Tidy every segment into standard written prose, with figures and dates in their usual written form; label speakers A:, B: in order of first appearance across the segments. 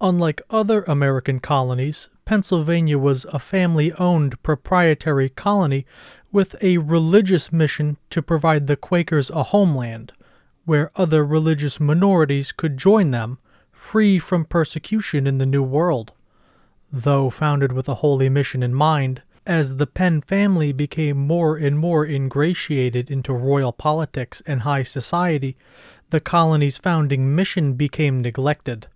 A: Unlike other American colonies, Pennsylvania was a family-owned proprietary colony with a religious mission to provide the Quakers a homeland, where other religious minorities could join them, free from persecution in the New World. Though founded with a holy mission in mind, as the Penn family became more and more ingratiated into royal politics and high society, the colony's founding mission became neglected.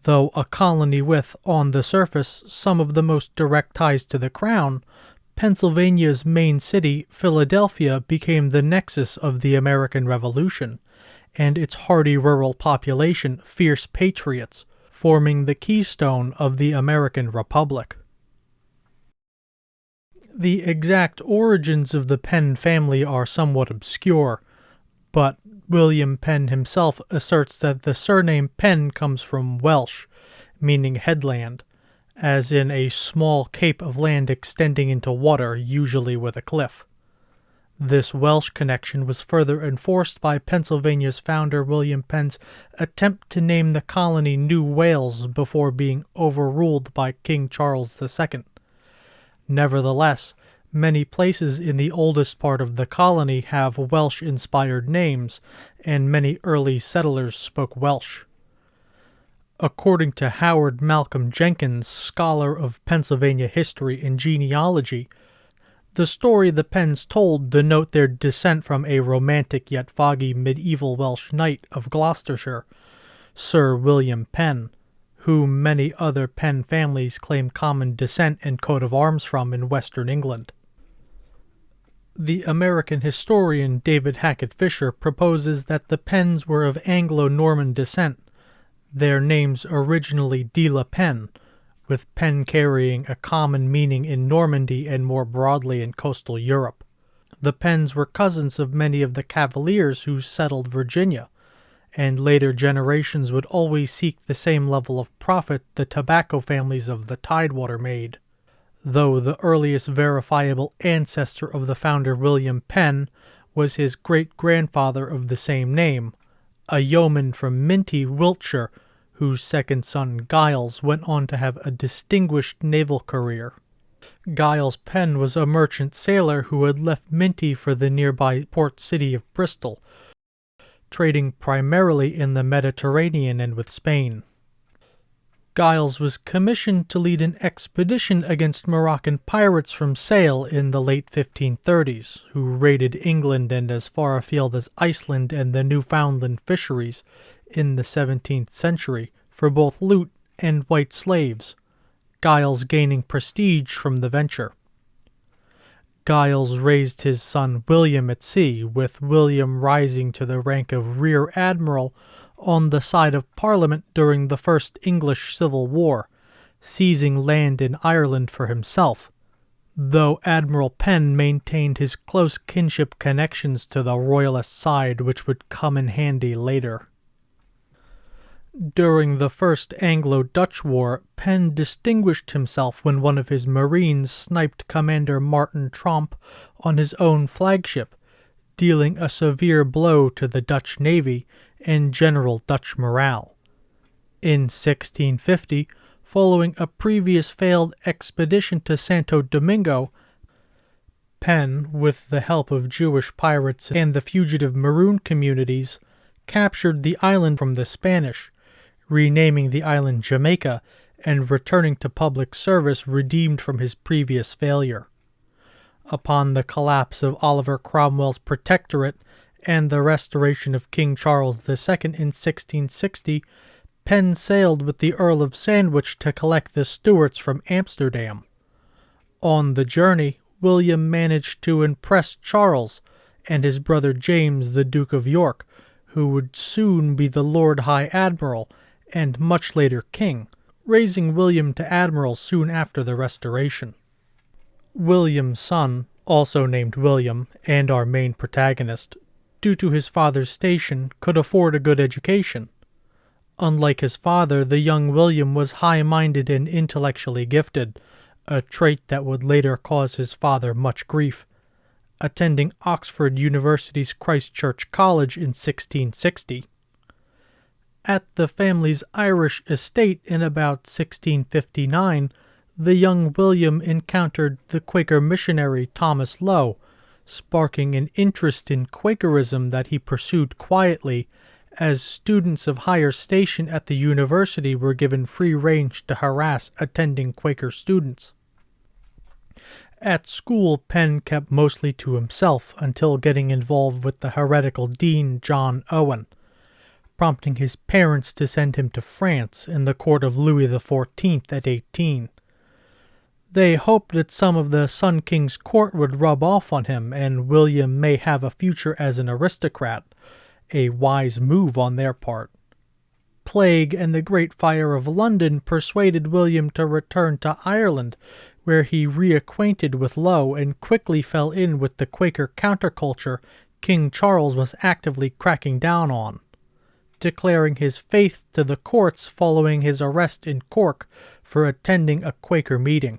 A: Though a colony with, on the surface, some of the most direct ties to the crown, Pennsylvania's main city, Philadelphia, became the nexus of the American Revolution, and its hardy rural population fierce patriots, forming the keystone of the American Republic. The exact origins of the Penn family are somewhat obscure, but William Penn himself asserts that the surname Penn comes from Welsh, meaning headland, as in a small cape of land extending into water, usually with a cliff. This Welsh connection was further enforced by Pennsylvania's founder William Penn's attempt to name the colony New Wales before being overruled by King Charles II. Nevertheless, many places in the oldest part of the colony have Welsh-inspired names, and many early settlers spoke Welsh. According to Howard Malcolm Jenkins, scholar of Pennsylvania history and genealogy, the story the Penns told denote their descent from a romantic yet foggy medieval Welsh knight of Gloucestershire, Sir William Penn, whom many other Penn families claim common descent and coat of arms from in western England. The American historian David Hackett Fisher proposes that the Penns were of Anglo-Norman descent, their names originally de la Penn, with Penn carrying a common meaning in Normandy and more broadly in coastal Europe. The Penns were cousins of many of the Cavaliers who settled Virginia, and later generations would always seek the same level of profit the tobacco families of the Tidewater made. Though the earliest verifiable ancestor of the founder William Penn was his great-grandfather of the same name, a yeoman from Minty, Wiltshire, whose second son Giles went on to have a distinguished naval career. Giles Penn was a merchant sailor who had left Minty for the nearby port city of Bristol, trading primarily in the Mediterranean and with Spain. Giles was commissioned to lead an expedition against Moroccan pirates from Sale in the late 1530s, who raided England and as far afield as Iceland and the Newfoundland fisheries in the 17th century for both loot and white slaves, Giles gaining prestige from the venture. Giles raised his son William at sea, with William rising to the rank of Rear Admiral on the side of Parliament during the First English Civil War, seizing land in Ireland for himself, though Admiral Penn maintained his close kinship connections to the Royalist side, which would come in handy later. During the First Anglo-Dutch War, Penn distinguished himself when one of his Marines sniped Commander Martin Tromp on his own flagship, dealing a severe blow to the Dutch Navy and general Dutch morale. In 1650, following a previous failed expedition to Santo Domingo, Penn, with the help of Jewish pirates and the fugitive Maroon communities, captured the island from the Spanish, renaming the island Jamaica and returning to public service redeemed from his previous failure. Upon the collapse of Oliver Cromwell's protectorate and the restoration of King Charles II in 1660, Penn sailed with the Earl of Sandwich to collect the Stuarts from Amsterdam. On the journey, William managed to impress Charles and his brother James, the Duke of York, who would soon be the Lord High Admiral and much later king, raising William to admiral soon after the Restoration. William's son, also named William, and our main protagonist, due to his father's station, could afford a good education. Unlike his father, the young William was high-minded and intellectually gifted, a trait that would later cause his father much grief, attending Oxford University's Christ Church College in 1660. At the family's Irish estate in about 1659, the young William encountered the Quaker missionary Thomas Lowe, sparking an interest in Quakerism that he pursued quietly, as students of higher station at the university were given free range to harass attending Quaker students. At school, Penn kept mostly to himself until getting involved with the heretical dean John Owen, prompting his parents to send him to France in the court of Louis XIV at 18. They hoped that some of the Sun King's court would rub off on him and William may have a future as an aristocrat, a wise move on their part. Plague and the Great Fire of London persuaded William to return to Ireland, where he reacquainted with Lowe and quickly fell in with the Quaker counterculture King Charles was actively cracking down on, declaring his faith to the courts following his arrest in Cork for attending a Quaker meeting.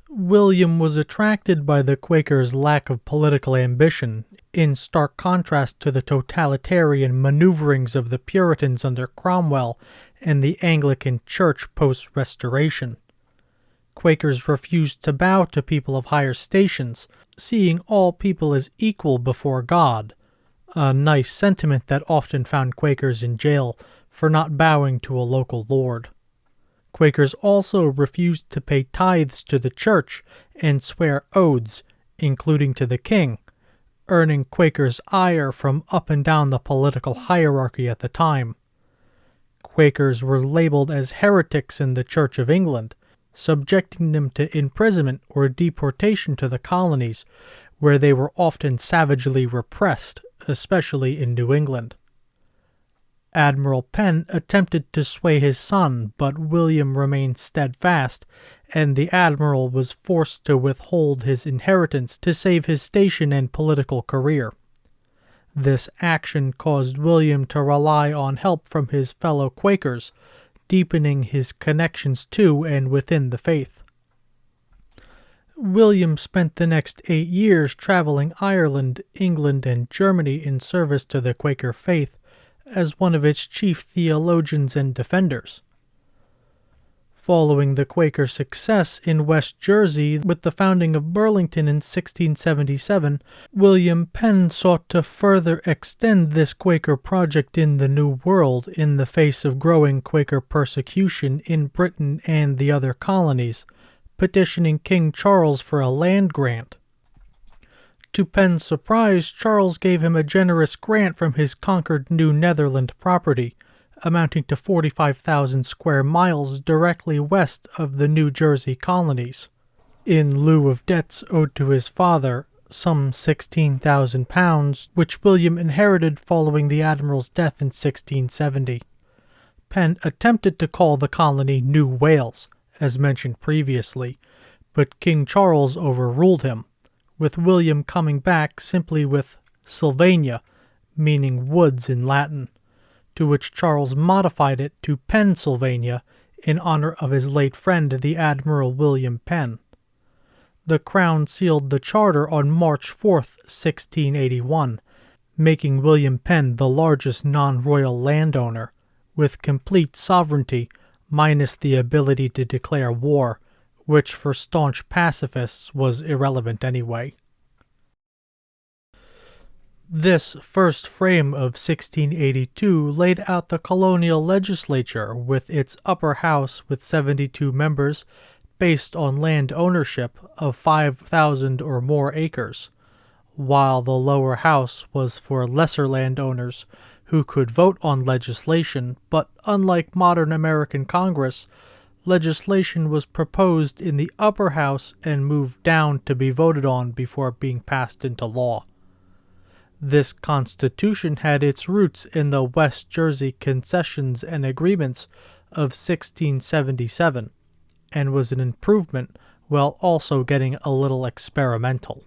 A: William was attracted by the Quakers' lack of political ambition, in stark contrast to the totalitarian maneuverings of the Puritans under Cromwell and the Anglican Church post-Restoration. Quakers refused to bow to people of higher stations, seeing all people as equal before God, a nice sentiment that often found Quakers in jail for not bowing to a local lord. Quakers also refused to pay tithes to the church and swear oaths, including to the king, earning Quakers' ire from up and down the political hierarchy at the time. Quakers were labeled as heretics in the Church of England, subjecting them to imprisonment or deportation to the colonies, where they were often savagely repressed, especially in New England. Admiral Penn attempted to sway his son, but William remained steadfast, and the admiral was forced to withhold his inheritance to save his station and political career. This action caused William to rely on help from his fellow Quakers, deepening his connections to and within the faith. William spent the next 8 years traveling Ireland, England, and Germany in service to the Quaker faith, as one of its chief theologians and defenders. Following the Quaker success in West Jersey with the founding of Burlington in 1677, William Penn sought to further extend this Quaker project in the New World in the face of growing Quaker persecution in Britain and the other colonies, petitioning King Charles for a land grant. To Penn's surprise, Charles gave him a generous grant from his conquered New Netherland property, amounting to 45,000 square miles directly west of the New Jersey colonies. In lieu of debts owed to his father, some £16,000, which William inherited following the admiral's death in 1670. Penn attempted to call the colony New Wales, as mentioned previously, but King Charles overruled him, with William coming back simply with Sylvania, meaning woods in Latin, to which Charles modified it to Pennsylvania in honor of his late friend the Admiral William Penn. The Crown sealed the charter on March 4, 1681, making William Penn the largest non-royal landowner, with complete sovereignty minus the ability to declare war, which for staunch pacifists was irrelevant anyway. This first frame of 1682 laid out the colonial legislature with its upper house with 72 members based on land ownership of 5,000 or more acres, while the lower house was for lesser landowners who could vote on legislation, but unlike modern American Congress, legislation was proposed in the upper house and moved down to be voted on before being passed into law. This constitution had its roots in the West Jersey Concessions and Agreements of 1677, and was an improvement while also getting a little experimental.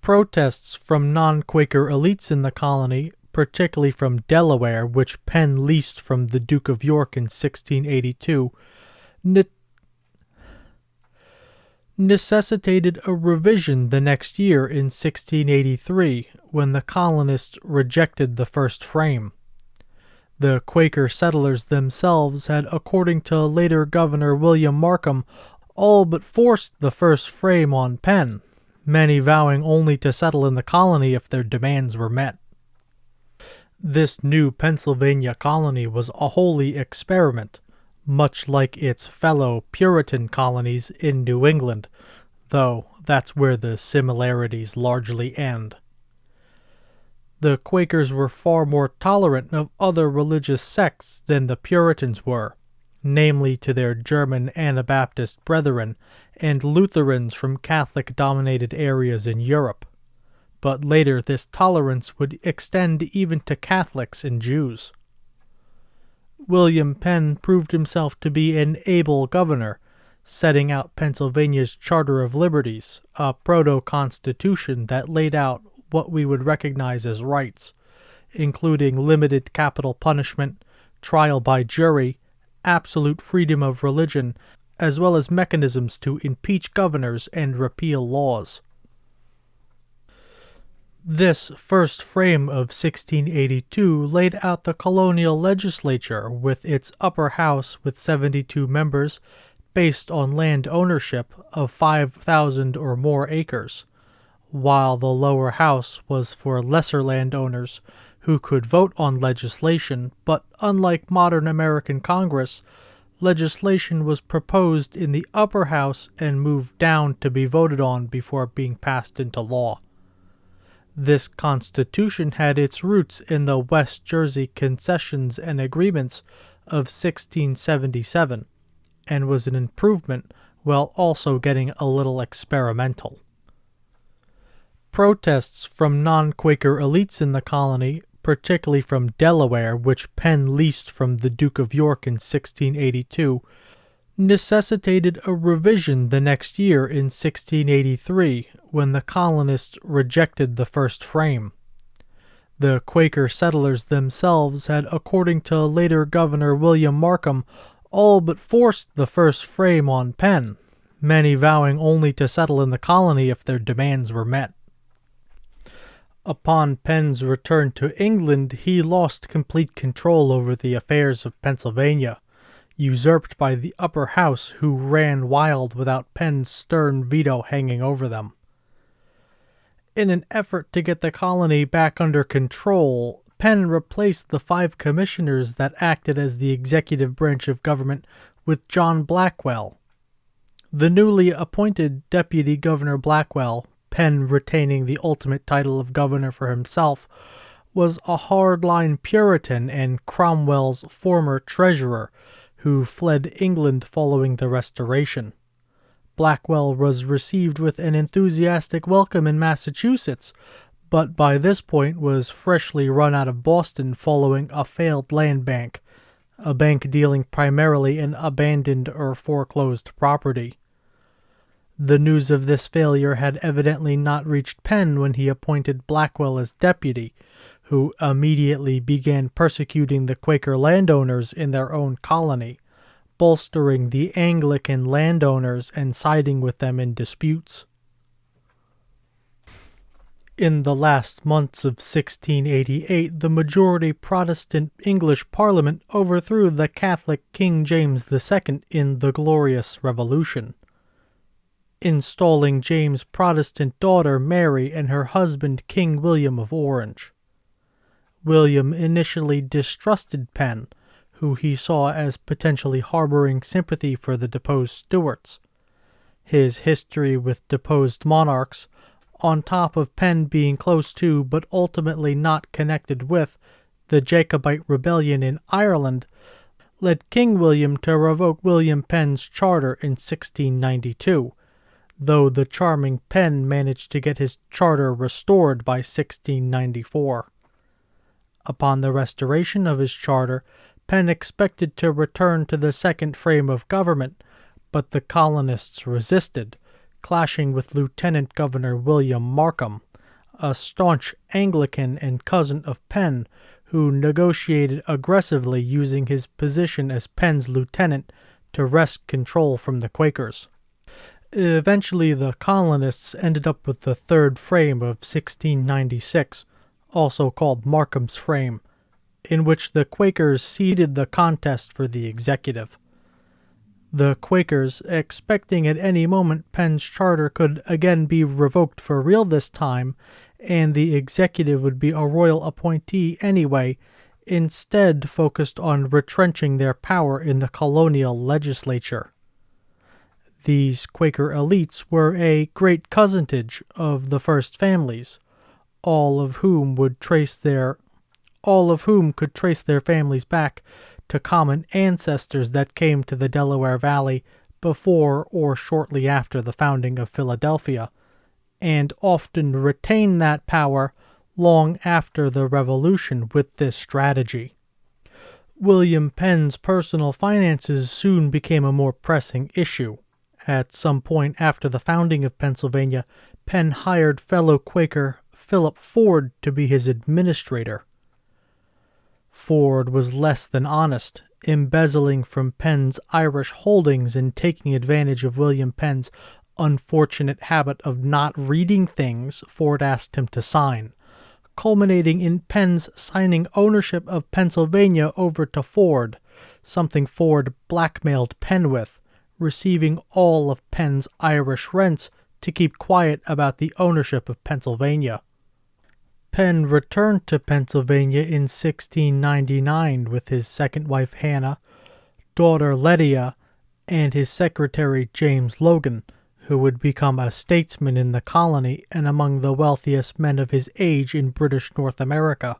A: Protests from non-Quaker elites in the colony, particularly from Delaware, which Penn leased from the Duke of York in 1682, necessitated a revision the next year in 1683, when the colonists rejected the first frame. The Quaker settlers themselves had, according to later Governor William Markham, all but forced the first frame on Penn, many vowing only to settle in the colony if their demands were met. This new Pennsylvania colony was a holy experiment, much like its fellow Puritan colonies in New England, though that's where the similarities largely end. The Quakers were far more tolerant of other religious sects than the Puritans were, namely to their German Anabaptist brethren and Lutherans from Catholic-dominated areas in Europe. But later this tolerance would extend even to Catholics and Jews. William Penn proved himself to be an able governor, setting out Pennsylvania's Charter of Liberties, a proto-constitution that laid out what we would recognize as rights, including limited capital punishment, trial by jury, absolute freedom of religion, as well as mechanisms to impeach governors and repeal laws. This first frame of 1682 laid out the colonial legislature with its upper house with 72 members based on land ownership of 5,000 or more acres, while the lower house was for lesser landowners who could vote on legislation, but unlike modern American Congress, legislation was proposed in the upper house and moved down to be voted on before being passed into law. This constitution had its roots in the West Jersey Concessions and Agreements of 1677, and was an improvement while also getting a little experimental. Protests from non-Quaker elites in the colony, particularly from Delaware, which Penn leased from the Duke of York in 1682, necessitated a revision the next year in 1683, when the colonists rejected the first frame. The Quaker settlers themselves had, according to later Governor William Markham, all but forced the first frame on Penn, many vowing only to settle in the colony if their demands were met. Upon Penn's return to England, he lost complete control over the affairs of Pennsylvania, usurped by the upper house who ran wild without Penn's stern veto hanging over them. In an effort to get the colony back under control, Penn replaced the 5 commissioners that acted as the executive branch of government with John Blackwell. The newly appointed Deputy Governor Blackwell, Penn retaining the ultimate title of governor for himself, was a hardline Puritan and Cromwell's former treasurer, who fled England following the Restoration. Blackwell was received with an enthusiastic welcome in Massachusetts, but by this point was freshly run out of Boston following a failed land bank, a bank dealing primarily in abandoned or foreclosed property. The news of this failure had evidently not reached Penn when he appointed Blackwell as deputy, who immediately began persecuting the Quaker landowners in their own colony, bolstering the Anglican landowners and siding with them in disputes. In the last months of 1688, the majority Protestant English Parliament overthrew the Catholic King James II in the Glorious Revolution, installing James' Protestant daughter Mary and her husband King William of Orange. William initially distrusted Penn, who he saw as potentially harboring sympathy for the deposed Stuarts. His history with deposed monarchs, on top of Penn being close to, but ultimately not connected with, the Jacobite rebellion in Ireland, led King William to revoke William Penn's charter in 1692, though the charming Penn managed to get his charter restored by 1694. Upon the restoration of his charter, Penn expected to return to the second frame of government, but the colonists resisted, clashing with Lieutenant Governor William Markham, a staunch Anglican and cousin of Penn, who negotiated aggressively using his position as Penn's lieutenant to wrest control from the Quakers. Eventually, the colonists ended up with the third frame of 1696, also called Markham's Frame, in which the Quakers ceded the contest for the executive. The Quakers, expecting at any moment Penn's charter could again be revoked for real this time, and the executive would be a royal appointee anyway, instead focused on retrenching their power in the colonial legislature. These Quaker elites were a great cousinage of the first families, all of whom could trace their families back to common ancestors that came to the Delaware Valley before or shortly after the founding of Philadelphia, and often retain that power long after the Revolution with this strategy. William Penn's personal finances soon became a more pressing issue. At some point after the founding of Pennsylvania, Penn hired fellow Quaker Philip Ford to be his administrator. Ford was less than honest, embezzling from Penn's Irish holdings and taking advantage of William Penn's unfortunate habit of not reading things Ford asked him to sign, culminating in Penn's signing ownership of Pennsylvania over to Ford, something Ford blackmailed Penn with, receiving all of Penn's Irish rents to keep quiet about the ownership of Pennsylvania. Penn returned to Pennsylvania in 1699 with his second wife Hannah, daughter Lydia, and his secretary James Logan, who would become a statesman in the colony and among the wealthiest men of his age in British North America.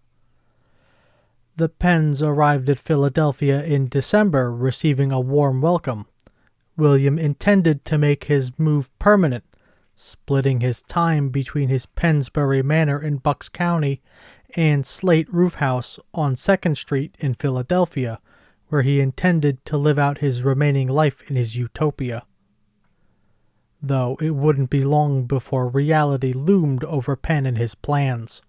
A: The Penns arrived at Philadelphia in December, receiving a warm welcome. William intended to make his move permanent, splitting his time between his Pennsbury Manor in Bucks County and Slate Roof House on 2nd Street in Philadelphia, where he intended to live out his remaining life in his utopia. Though it wouldn't be long before reality loomed over Penn and his plans.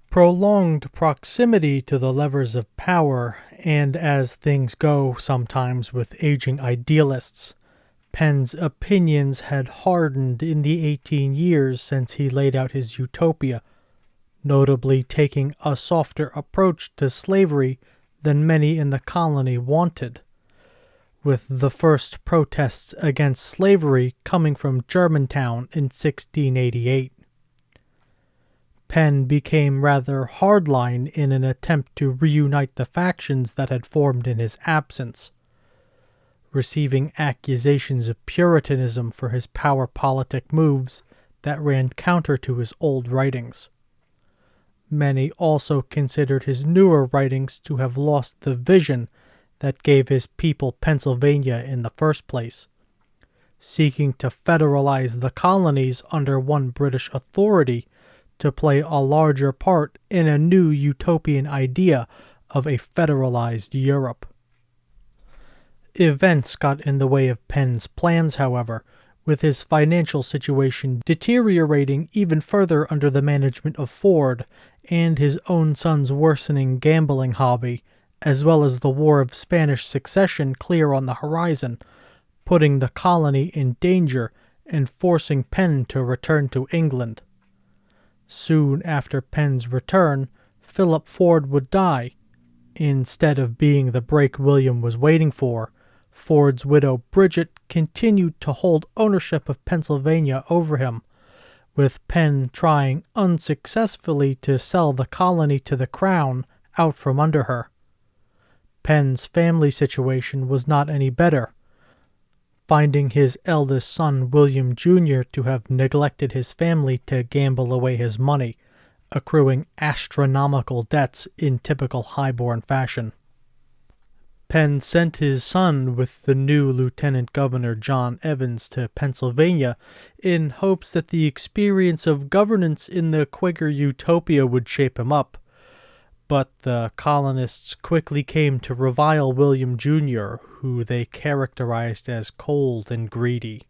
A: Prolonged proximity to the levers of power, and as things go sometimes with aging idealists, Penn's opinions had hardened in the 18 years since he laid out his utopia, notably taking a softer approach to slavery than many in the colony wanted, with the first protests against slavery coming from Germantown in 1688. Penn became rather hardline in an attempt to reunite the factions that had formed in his absence, receiving accusations of Puritanism for his power politic moves that ran counter to his old writings. Many also considered his newer writings to have lost the vision that gave his people Pennsylvania in the first place, seeking to federalize the colonies under one British authority to play a larger part in a new utopian idea of a federalized Europe. Events got in the way of Penn's plans, however, with his financial situation deteriorating even further under the management of Ford and his own son's worsening gambling hobby, as well as the War of Spanish Succession clear on the horizon, putting the colony in danger and forcing Penn to return to England. Soon after Penn's return, Philip Ford would die. Instead of being the break William was waiting for, Ford's widow Bridget continued to hold ownership of Pennsylvania over him, with Penn trying unsuccessfully to sell the colony to the crown out from under her. Penn's family situation was not any better, finding his eldest son William Jr. to have neglected his family to gamble away his money, accruing astronomical debts in typical highborn fashion. Penn sent his son with the new Lieutenant Governor John Evans to Pennsylvania in hopes that the experience of governance in the Quaker utopia would shape him up. But the colonists quickly came to revile William Jr., who they characterized as cold and greedy.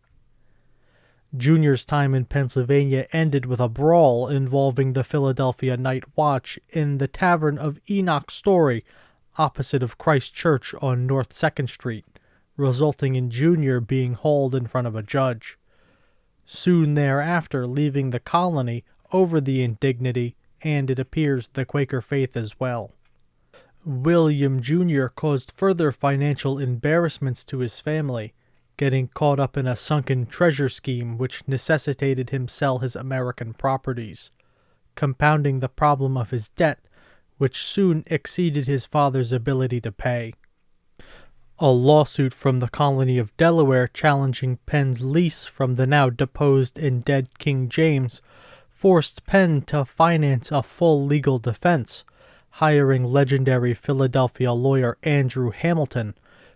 A: Jr.'s time in Pennsylvania ended with a brawl involving the Philadelphia Night Watch in the Tavern of Enoch Story, opposite of Christ Church on North 2nd Street, resulting in Jr. being hauled in front of a judge. Soon thereafter leaving the colony over the indignity, and it appears the Quaker faith as well. William Jr. caused further financial embarrassments to his family, getting caught up in a sunken treasure scheme which necessitated him sell his American properties, compounding the problem of his debt, which soon exceeded his father's ability to pay. A lawsuit from the colony of Delaware challenging Penn's lease from the now deposed and dead King James forced Penn to finance a full legal defense, hiring legendary Philadelphia lawyer Andrew Hamilton,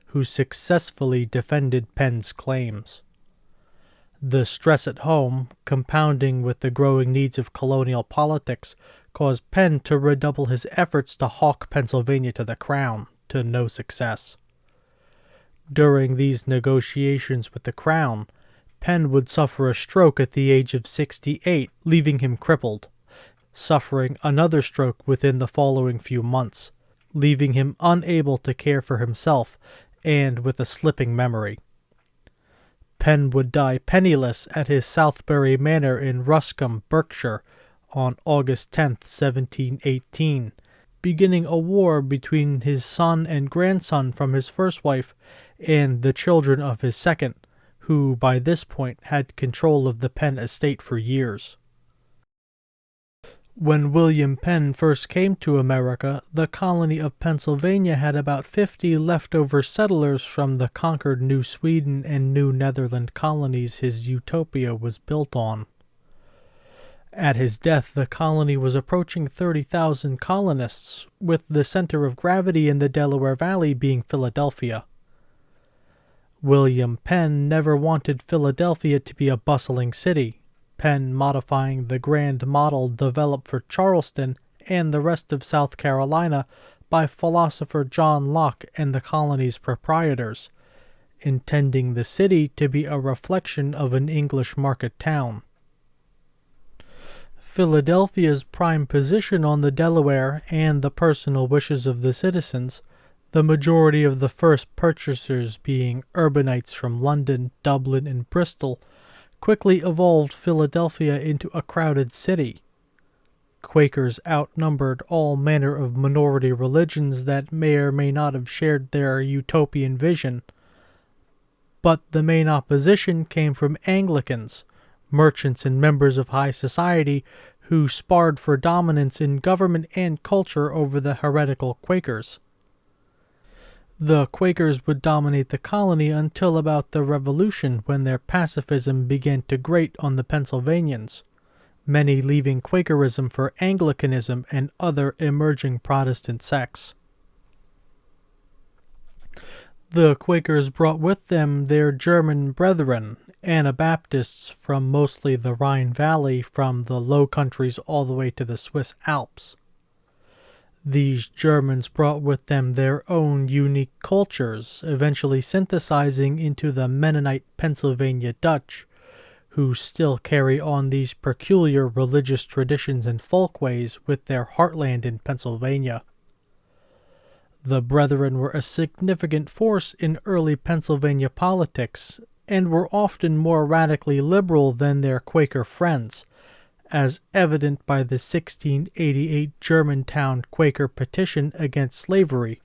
A: who successfully defended Penn's claims. The stress at home, compounding with the growing needs of colonial politics, caused Penn to redouble his efforts to hawk Pennsylvania to the crown, to no success. During these negotiations with the crown, Penn would suffer a stroke at the age of 68, leaving him crippled, suffering another stroke within the following few months, leaving him unable to care for himself and with a slipping memory. Penn would die penniless at his Southbury Manor in Ruscombe, Berkshire, on August 10, 1718, beginning a war between his son and grandson from his first wife and the children of his second, who by this point had control of the Penn estate for years. When William Penn first came to America, the colony of Pennsylvania had about 50 leftover settlers from the conquered New Sweden and New Netherland colonies his utopia was built on. At his death, the colony was approaching 30,000 colonists, with the center of gravity in the Delaware Valley being Philadelphia. William Penn never wanted Philadelphia to be a bustling city, Penn modifying the grand model developed for Charleston and the rest of South Carolina by philosopher John Locke and the colony's proprietors, intending the city to be a reflection of an English market town. Philadelphia's prime position on the Delaware and the personal wishes of the citizens, the majority of the first purchasers being urbanites from London, Dublin, and Bristol, quickly evolved Philadelphia into a crowded city. Quakers outnumbered all manner of minority religions that may or may not have shared their utopian vision, but the main opposition came from Anglicans, merchants and members of high society who sparred for dominance in government and culture over the heretical Quakers. The Quakers would dominate the colony until about the Revolution, when their pacifism began to grate on the Pennsylvanians, many leaving Quakerism for Anglicanism and other emerging Protestant sects. The Quakers brought with them their German brethren, Anabaptists from mostly the Rhine Valley, from the Low Countries all the way to the Swiss Alps. These Germans brought with them their own unique cultures, eventually synthesizing into the Mennonite Pennsylvania Dutch, who still carry on these peculiar religious traditions and folkways with their heartland in Pennsylvania. The Brethren were a significant force in early Pennsylvania politics, and were often more radically liberal than their Quaker friends, as evident by the 1688 Germantown Quaker petition against slavery,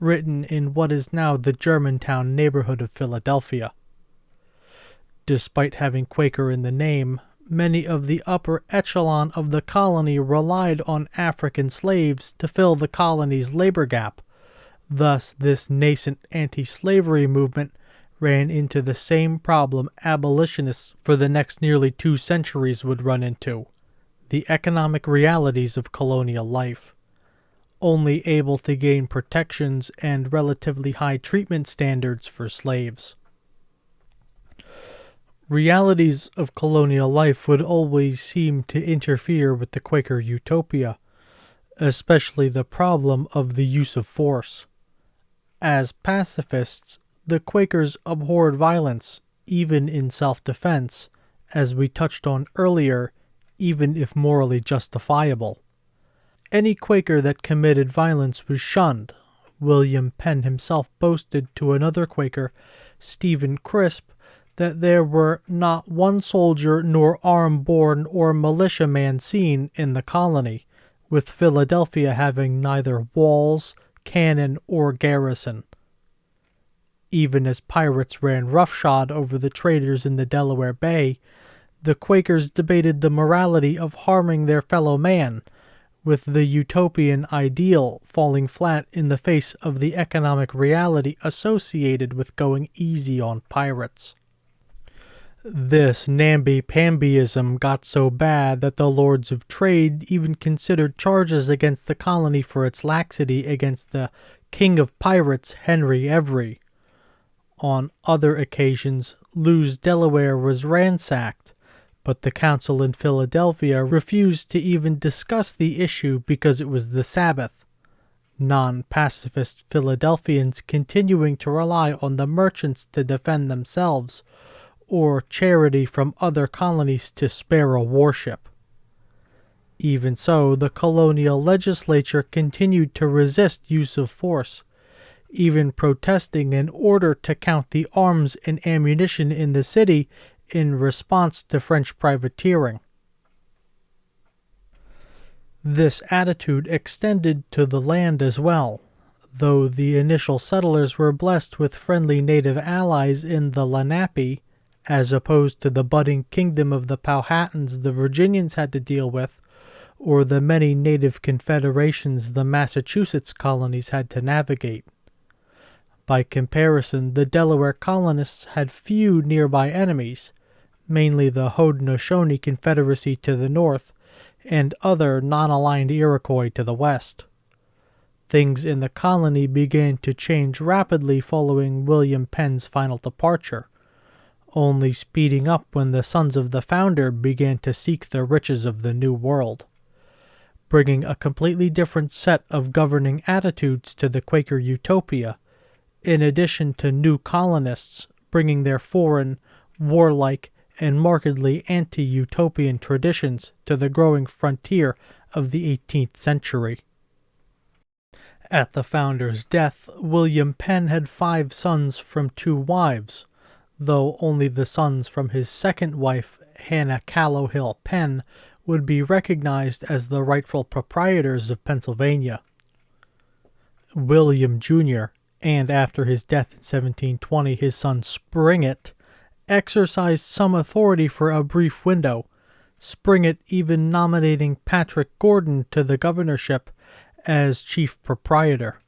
A: written in what is now the Germantown neighborhood of Philadelphia. Despite having Quaker in the name, many of the upper echelon of the colony relied on African slaves to fill the colony's labor gap. Thus, this nascent anti-slavery movement ran into the same problem abolitionists for the next nearly 2 centuries would run into: the economic realities of colonial life. Only able to gain protections and relatively high treatment standards for slaves. Realities of colonial life would always seem to interfere with the Quaker utopia, especially the problem of the use of force. As pacifists, the Quakers abhorred violence, even in self-defense, as we touched on earlier, even if morally justifiable. Any Quaker that committed violence was shunned. William Penn himself boasted to another Quaker, Stephen Crisp, that there were not one soldier nor arm-born or militiaman seen in the colony, with Philadelphia having neither walls, cannon, or garrison. Even as pirates ran roughshod over the traders in the Delaware Bay, the Quakers debated the morality of harming their fellow man, with the utopian ideal falling flat in the face of the economic reality associated with going easy on pirates. This namby-pambyism got so bad that the Lords of Trade even considered charges against the colony for its laxity against the King of Pirates, Henry Every. On other occasions, Lewes, Delaware was ransacked, but the council in Philadelphia refused to even discuss the issue because it was the Sabbath, non-pacifist Philadelphians continuing to rely on the merchants to defend themselves, or charity from other colonies to spare a warship. Even so, the colonial legislature continued to resist use of force, even protesting in order to count the arms and ammunition in the city in response to French privateering. This attitude extended to the land as well, though the initial settlers were blessed with friendly native allies in the Lenape, as opposed to the budding kingdom of the Powhatans the Virginians had to deal with, or the many native confederations the Massachusetts colonies had to navigate. By comparison, the Delaware colonists had few nearby enemies, mainly the Haudenosaunee Confederacy to the north, and other non-aligned Iroquois to the west. Things in the colony began to change rapidly following William Penn's final departure, only speeding up when the sons of the founder began to seek the riches of the New World, bringing a completely different set of governing attitudes to the Quaker utopia, in addition to new colonists bringing their foreign, warlike, and markedly anti-utopian traditions to the growing frontier of the 18th century. At the founder's death, William Penn had 5 sons from 2 wives, though only the sons from his second wife, Hannah Callowhill Penn, would be recognized as the rightful proprietors of Pennsylvania. William Jr., and after his death in 1720 his son Springett, exercised some authority for a brief window, Springett even nominating Patrick Gordon to the governorship as chief proprietor.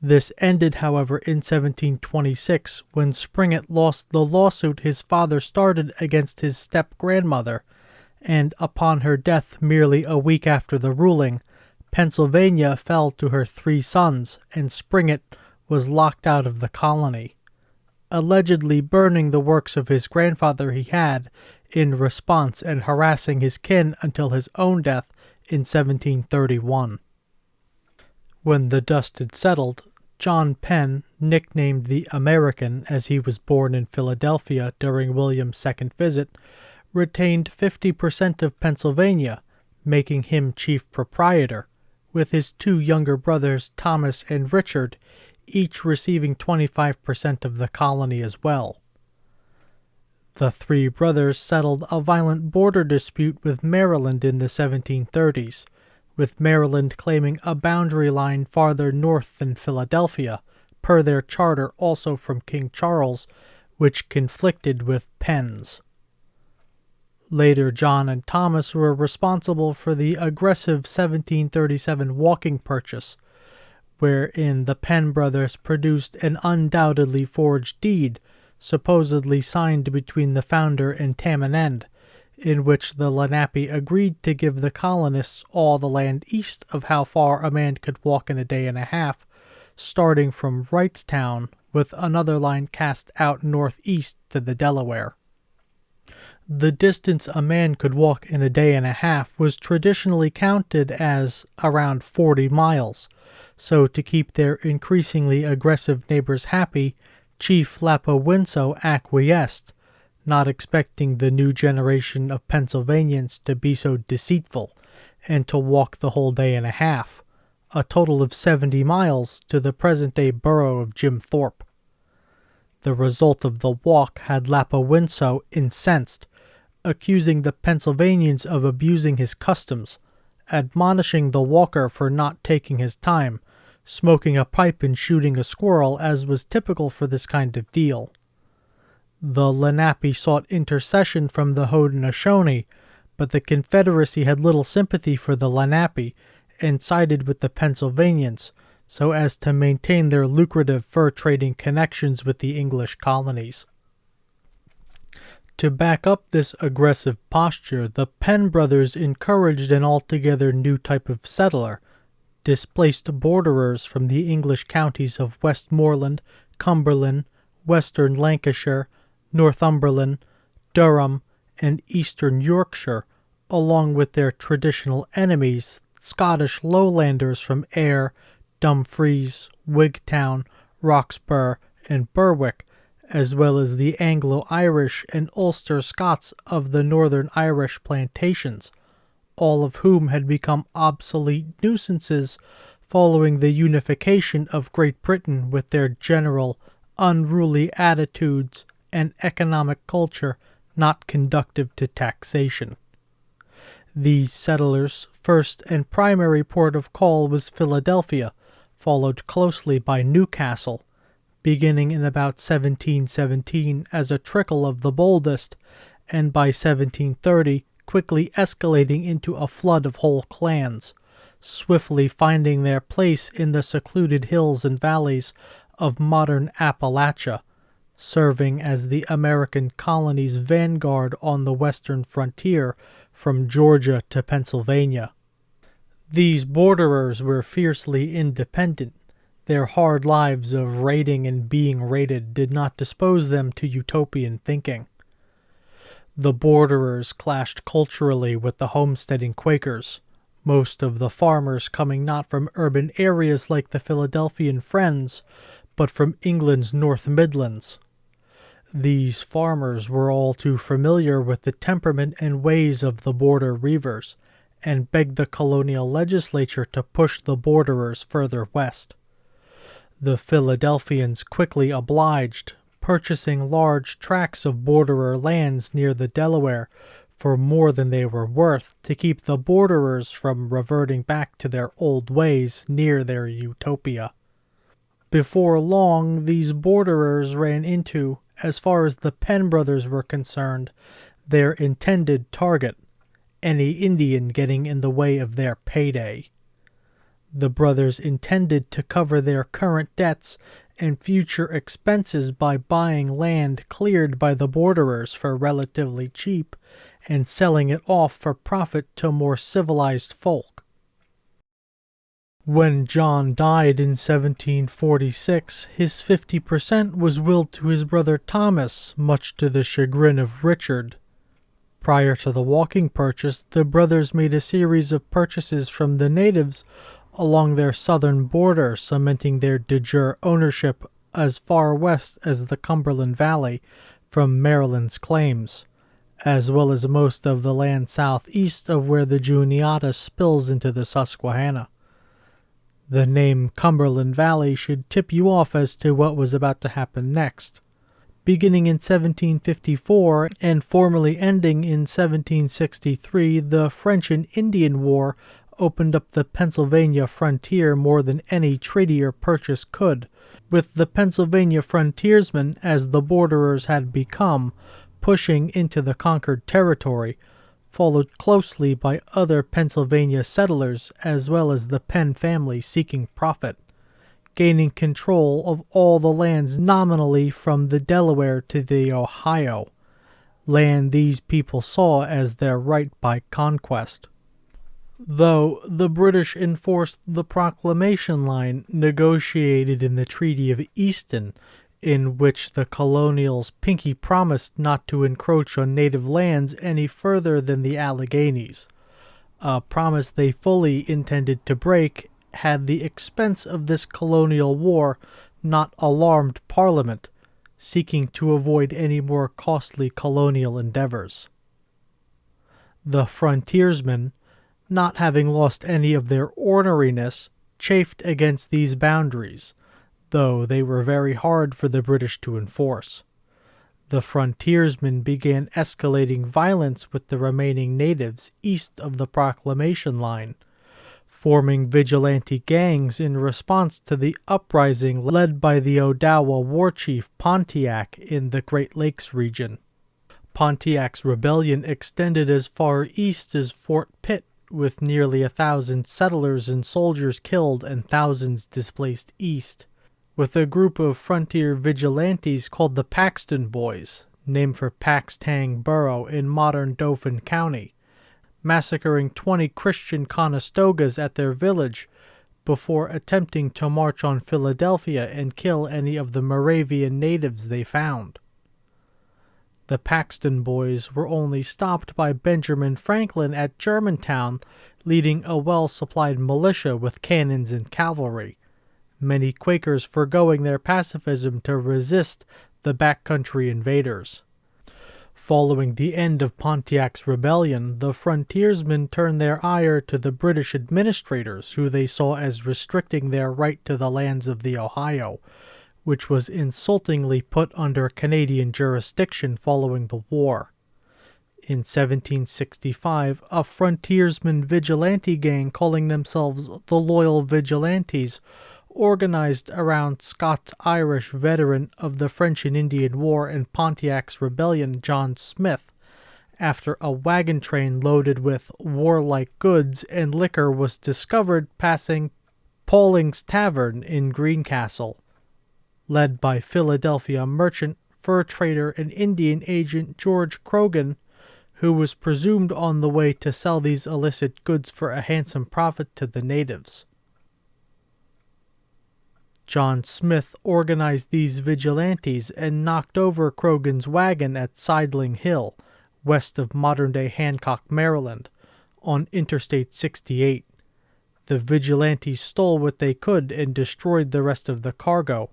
A: This ended, however, in 1726 when Springett lost the lawsuit his father started against his step-grandmother, and upon her death merely a week after the ruling, Pennsylvania fell to her 3 sons, and Springett was locked out of the colony, allegedly burning the works of his grandfather he had in response and harassing his kin until his own death in 1731. When the dust had settled, John Penn, nicknamed the American as he was born in Philadelphia during William's second visit, retained 50% of Pennsylvania, making him chief proprietor, with his 2 younger brothers Thomas and Richard, each receiving 25% of the colony as well. The 3 brothers settled a violent border dispute with Maryland in the 1730s, with Maryland claiming a boundary line farther north than Philadelphia, per their charter also from King Charles, which conflicted with Penn's. Later, John and Thomas were responsible for the aggressive 1737 walking purchase, wherein the Penn brothers produced an undoubtedly forged deed, supposedly signed between the founder and Tamanend, in which the Lenape agreed to give the colonists all the land east of how far a man could walk in a day and a half, starting from Wrightstown, with another line cast out northeast to the Delaware. The distance a man could walk in a day and a half was traditionally counted as around 40 miles, so to keep their increasingly aggressive neighbors happy, Chief Lapowinso acquiesced, not expecting the new generation of Pennsylvanians to be so deceitful, and to walk the whole day and a half, a total of 70 miles to the present-day borough of Jim Thorpe. The result of the walk had Lapowinso incensed, accusing the Pennsylvanians of abusing his customs, admonishing the walker for not taking his time, smoking a pipe and shooting a squirrel, as was typical for this kind of deal. The Lenape sought intercession from the Haudenosaunee, but the Confederacy had little sympathy for the Lenape and sided with the Pennsylvanians so as to maintain their lucrative fur trading connections with the English colonies. To back up this aggressive posture, the Penn brothers encouraged an altogether new type of settler, displaced borderers from the English counties of Westmoreland, Cumberland, Western Lancashire, Northumberland, Durham, and Eastern Yorkshire, along with their traditional enemies, Scottish lowlanders from Ayr, Dumfries, Wigtown, Roxburgh, and Berwick, as well as the Anglo-Irish and Ulster Scots of the Northern Irish plantations, all of whom had become obsolete nuisances following the unification of Great Britain with their general, unruly attitudes and economic culture not conducive to taxation. These settlers' first and primary port of call was Philadelphia, followed closely by Newcastle, beginning in about 1717 as a trickle of the boldest, and by 1730 quickly escalating into a flood of whole clans, swiftly finding their place in the secluded hills and valleys of modern Appalachia, serving as the American colony's vanguard on the western frontier from Georgia to Pennsylvania. These borderers were fiercely independent. Their hard lives of raiding and being raided did not dispose them to utopian thinking. The borderers clashed culturally with the homesteading Quakers, most of the farmers coming not from urban areas like the Philadelphian Friends, but from England's North Midlands. These farmers were all too familiar with the temperament and ways of the border reivers, and begged the colonial legislature to push the borderers further west. The Philadelphians quickly obliged, purchasing large tracts of borderer lands near the Delaware for more than they were worth to keep the borderers from reverting back to their old ways near their utopia. Before long, these borderers ran into, as far as the Penn brothers were concerned, their intended target, any Indian getting in the way of their payday. The brothers intended to cover their current debts and future expenses by buying land cleared by the borderers for relatively cheap and selling it off for profit to more civilized folk. When John died in 1746, his 50% was willed to his brother Thomas, much to the chagrin of Richard. Prior to the walking purchase, the brothers made a series of purchases from the natives along their southern border, cementing their de jure ownership as far west as the Cumberland Valley from Maryland's claims, as well as most of the land southeast of where the Juniata spills into the Susquehanna. The name Cumberland Valley should tip you off as to what was about to happen next. Beginning in 1754 and formally ending in 1763, the French and Indian War opened up the Pennsylvania frontier more than any treaty or purchase could, with the Pennsylvania frontiersmen, as the borderers had become, pushing into the conquered territory, followed closely by other Pennsylvania settlers as well as the Penn family seeking profit, gaining control of all the lands nominally from the Delaware to the Ohio, land these people saw as their right by conquest. Though the British enforced the Proclamation Line negotiated in the Treaty of Easton, in which the colonials pinky promised not to encroach on native lands any further than the Alleghenies, a promise they fully intended to break had the expense of this colonial war not alarmed Parliament, seeking to avoid any more costly colonial endeavors. The frontiersmen, not having lost any of their orneriness, chafed against these boundaries, though they were very hard for the British to enforce. The frontiersmen began escalating violence with the remaining natives east of the proclamation line, forming vigilante gangs in response to the uprising led by the Odawa war chief Pontiac in the Great Lakes region. Pontiac's rebellion extended as far east as Fort Pitt, with nearly 1,000 settlers and soldiers killed and thousands displaced east, with a group of frontier vigilantes called the Paxton Boys, named for Paxtang Borough in modern Dauphin County, massacring 20 Christian Conestogas at their village before attempting to march on Philadelphia and kill any of the Moravian natives they found. The Paxton Boys were only stopped by Benjamin Franklin at Germantown, leading a well-supplied militia with cannons and cavalry, many Quakers foregoing their pacifism to resist the backcountry invaders. Following the end of Pontiac's rebellion, the frontiersmen turned their ire to the British administrators, who they saw as restricting their right to the lands of the Ohio, which was insultingly put under Canadian jurisdiction following the war. In 1765, a frontiersman vigilante gang calling themselves the Loyal Vigilantes organized around Scots-Irish veteran of the French and Indian War and Pontiac's Rebellion John Smith, after a wagon train loaded with warlike goods and liquor was discovered passing Pauling's Tavern in Greencastle. Led by Philadelphia merchant, fur trader, and Indian agent George Croghan, who was presumed on the way to sell these illicit goods for a handsome profit to the natives. John Smith organized these vigilantes and knocked over Croghan's wagon at Sidling Hill, west of modern-day Hancock, Maryland, on Interstate 68. The vigilantes stole what they could and destroyed the rest of the cargo,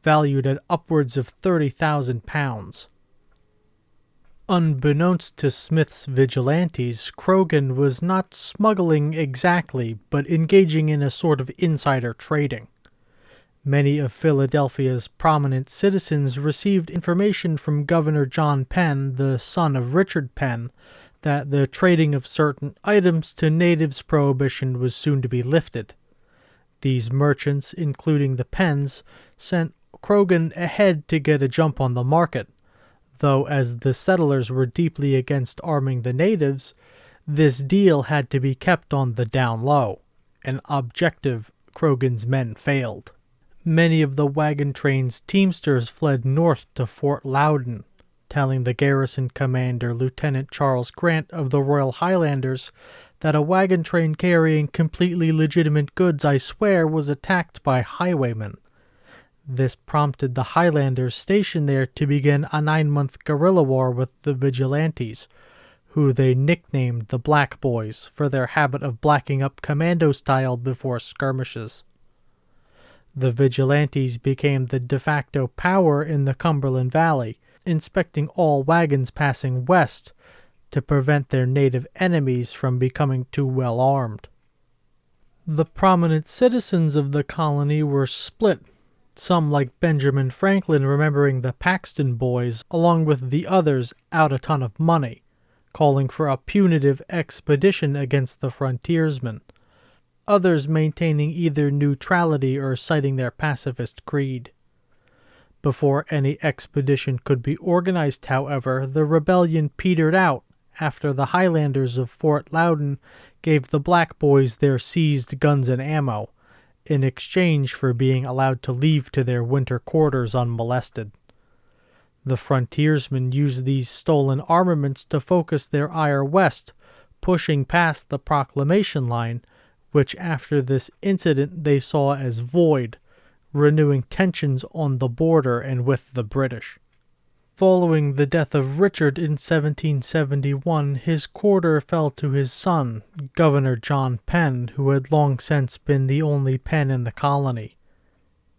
A: valued at upwards of 30,000 pounds. Unbeknownst to Smith's vigilantes, Croghan was not smuggling exactly, but engaging in a sort of insider trading. Many of Philadelphia's prominent citizens received information from Governor John Penn, the son of Richard Penn, that the trading of certain items to natives prohibition was soon to be lifted. These merchants, including the Penns, sent Croghan ahead to get a jump on the market, though as the settlers were deeply against arming the natives, this deal had to be kept on the down low, an objective Croghan's men failed. Many of the wagon train's teamsters fled north to Fort Loudon, telling the garrison commander Lieutenant Charles Grant of the Royal Highlanders that a wagon train carrying completely legitimate goods, I swear, was attacked by highwaymen. This prompted the Highlanders stationed there to begin a 9-month guerrilla war with the vigilantes, who they nicknamed the Black Boys for their habit of blacking up commando-style before skirmishes. The vigilantes became the de facto power in the Cumberland Valley, inspecting all wagons passing west to prevent their native enemies from becoming too well armed. The prominent citizens of the colony were split, some like Benjamin Franklin remembering the Paxton Boys, along with the others out a ton of money, calling for a punitive expedition against the frontiersmen, others maintaining either neutrality or citing their pacifist creed. Before any expedition could be organized, however, the rebellion petered out after the Highlanders of Fort Loudon gave the Black Boys their seized guns and ammo, in exchange for being allowed to leave to their winter quarters unmolested. The frontiersmen used these stolen armaments to focus their ire west, pushing past the proclamation line, which after this incident they saw as void, renewing tensions on the border and with the British. Following the death of Richard in 1771, his quarter fell to his son, Governor John Penn, who had long since been the only Penn in the colony.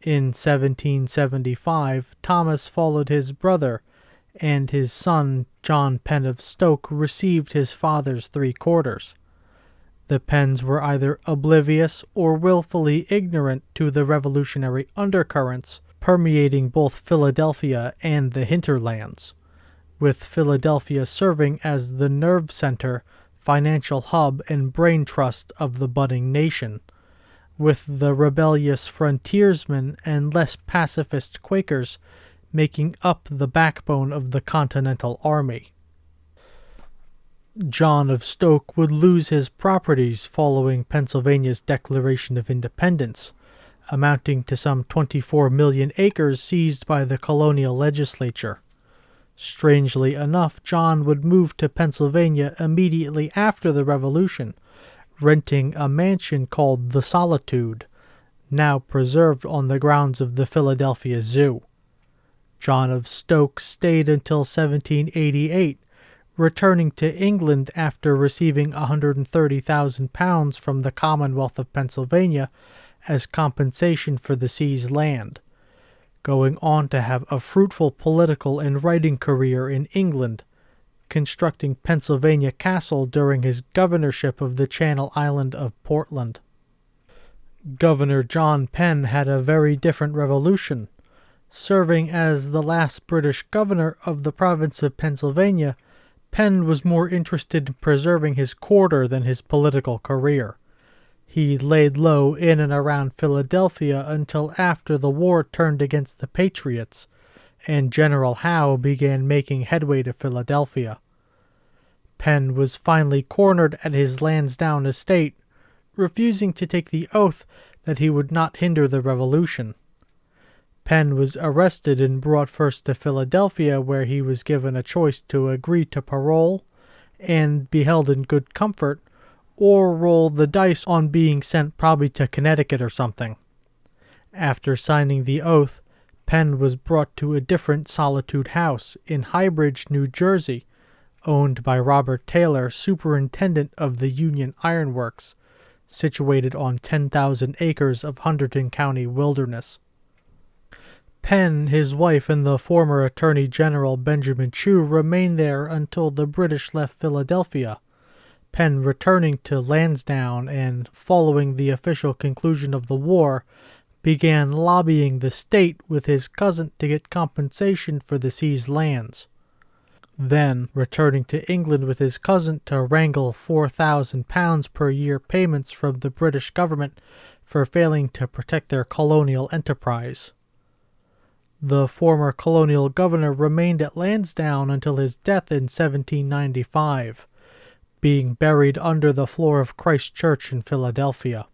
A: In 1775, Thomas followed his brother, and his son, John Penn of Stoke, received his father's 3 quarters. The Penns were either oblivious or willfully ignorant to the revolutionary undercurrents permeating both Philadelphia and the hinterlands. with Philadelphia serving as the nerve center, financial hub, and brain trust of the budding nation, with the rebellious frontiersmen and less pacifist Quakers making up the backbone of the Continental Army. John of Stoke would lose his properties following Pennsylvania's Declaration of Independence, amounting to some 24 million acres seized by the colonial legislature. Strangely enough, John would move to Pennsylvania immediately after the Revolution, renting a mansion called the Solitude, now preserved on the grounds of the Philadelphia Zoo. John of Stoke stayed until 1788, returning to England after receiving £130,000 from the Commonwealth of Pennsylvania as compensation for the seized land, going on to have a fruitful political and writing career in England, constructing Pennsylvania Castle during his governorship of the Channel Island of Portland. Governor John Penn had a very different revolution. Serving as the last British governor of the province of Pennsylvania, Penn was more interested in preserving his quarter than his political career. He laid low in and around Philadelphia until after the war turned against the Patriots, and General Howe began making headway to Philadelphia. Penn was finally cornered at his Lansdowne estate, refusing to take the oath that he would not hinder the revolution. Penn was arrested and brought first to Philadelphia, where he was given a choice to agree to parole and be held in good comfort, or roll the dice on being sent probably to Connecticut or something. After signing the oath, Penn was brought to a different Solitude house in Highbridge, New Jersey, owned by Robert Taylor, superintendent of the Union Iron Works, situated on 10,000 acres of Hunterdon County wilderness. Penn, his wife, and the former Attorney General Benjamin Chew remained there until the British left Philadelphia, Penn returning to Lansdowne and, following the official conclusion of the war, began lobbying the state with his cousin to get compensation for the seized lands. Then, returning to England with his cousin to wrangle £4,000 per year payments from the British government for failing to protect their colonial enterprise. The former colonial governor remained at Lansdowne until his death in 1795, being buried under the floor of Christ Church in Philadelphia.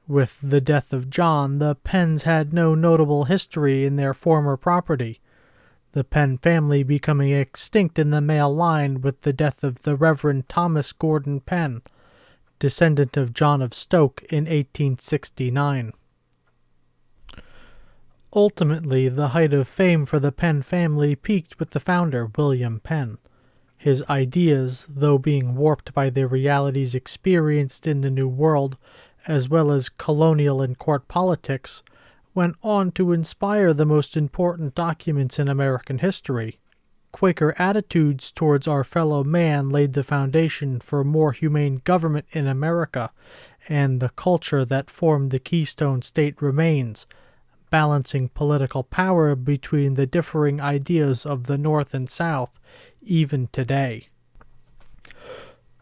A: With the death of John, the Penns had no notable history in their former property, the Penn family becoming extinct in the male line with the death of the Reverend Thomas Gordon Penn, descendant of John of Stoke, in 1869. Ultimately, the height of fame for the Penn family peaked with the founder, William Penn. His ideas, though being warped by the realities experienced in the New World, as well as colonial and court politics, went on to inspire the most important documents in American history. Quaker attitudes towards our fellow man laid the foundation for more humane government in America, and the culture that formed the Keystone State remains, balancing political power between the differing ideas of the North and South, even today.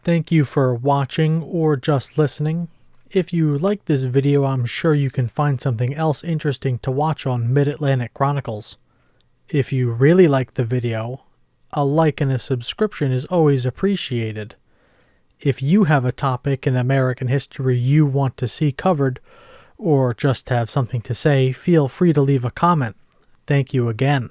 A: Thank you for watching or just listening. If you like this video, I'm sure you can find something else interesting to watch on Mid-Atlantic Chronicles. If you really like the video, a like and a subscription is always appreciated. If you have a topic in American history you want to see covered, or just have something to say, feel free to leave a comment. Thank you again.